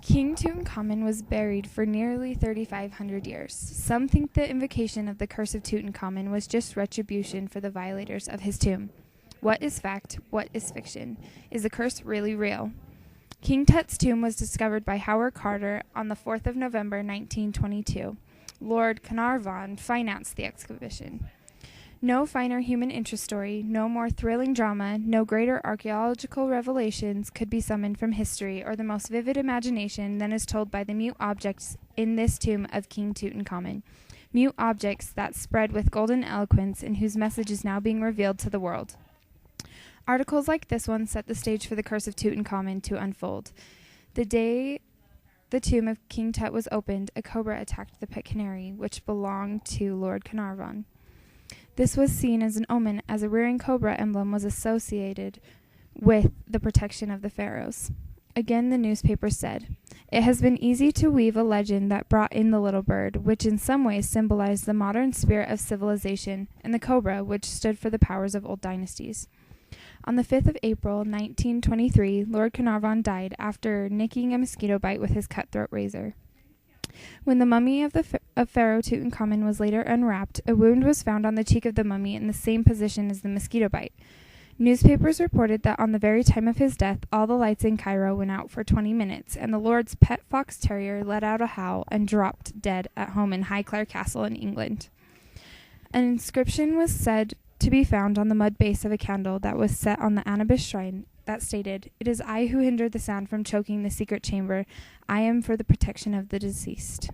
King Tutankhamun was buried for nearly 3,500 years. Some think the invocation of the Curse of Tutankhamun was just retribution for the violators of his tomb. What is fact? What is fiction? Is the curse really real? King Tut's tomb was discovered by Howard Carter on the 4th of November, 1922. Lord Carnarvon financed the excavation. No finer human interest story, no more thrilling drama, no greater archaeological revelations could be summoned from history or the most vivid imagination than is told by the mute objects in this tomb of King Tutankhamun. Mute objects that spread with golden eloquence and whose message is now being revealed to the world. Articles like this one set the stage for the Curse of Tutankhamun to unfold. The day the tomb of King Tut was opened, a cobra attacked the pet canary, which belonged to Lord Carnarvon. This was seen as an omen, as a rearing cobra emblem was associated with the protection of the pharaohs. Again, the newspaper said, "It has been easy to weave a legend that brought in the little bird, which in some ways symbolized the modern spirit of civilization, and the cobra, which stood for the powers of old dynasties." On the 5th of April, 1923, Lord Carnarvon died after nicking a mosquito bite with his cutthroat razor. When the mummy of Pharaoh Tutankhamun was later unwrapped, a wound was found on the cheek of the mummy in the same position as the mosquito bite. Newspapers reported that on the very time of his death, all the lights in Cairo went out for 20 minutes, and the Lord's pet fox terrier let out a howl and dropped dead at home in Highclere Castle in England. An inscription was said to be found on the mud base of a candle that was set on the Anubis shrine that stated, "It is I who hindered the sound from choking the secret chamber. I am for the protection of the deceased."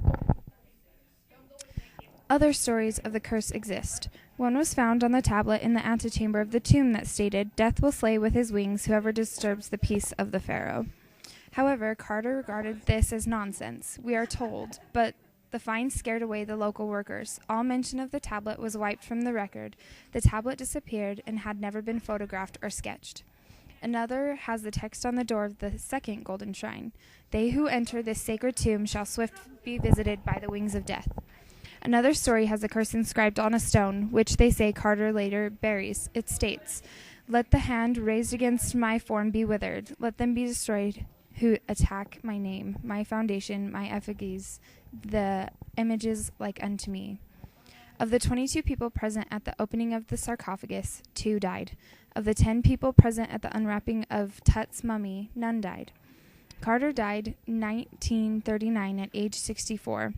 Other stories of the curse exist. One was found on the tablet in the antechamber of the tomb that stated, "Death will slay with his wings whoever disturbs the peace of the pharaoh." However, Carter regarded this as nonsense, we are told, but the find scared away the local workers. All mention of the tablet was wiped from the record. The tablet disappeared and had never been photographed or sketched. Another has the text on the door of the second golden shrine, "They who enter this sacred tomb shall swift be visited by the wings of death." Another story has the curse inscribed on a stone, which they say Carter later buries. It states, "Let the hand raised against my form be withered. Let them be destroyed who attack my name, my foundation, my effigies, the images like unto me." Of the 22 people present at the opening of the sarcophagus, 2 died. Of the 10 people present at the unwrapping of Tut's mummy, none died. Carter died 1939 at age 64.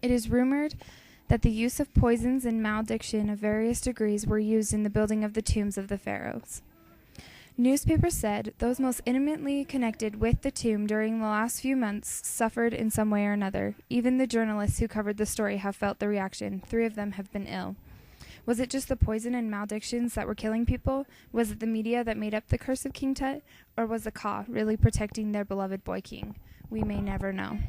It is rumored that the use of poisons and malediction of various degrees were used in the building of the tombs of the pharaohs. Newspapers said those most intimately connected with the tomb during the last few months suffered in some way or another. Even the journalists who covered the story have felt the reaction. 3 of them have been ill. Was it just the poison and maledictions that were killing people? Was it the media that made up the curse of King Tut? Or was the Ka really protecting their beloved boy king? We may never know.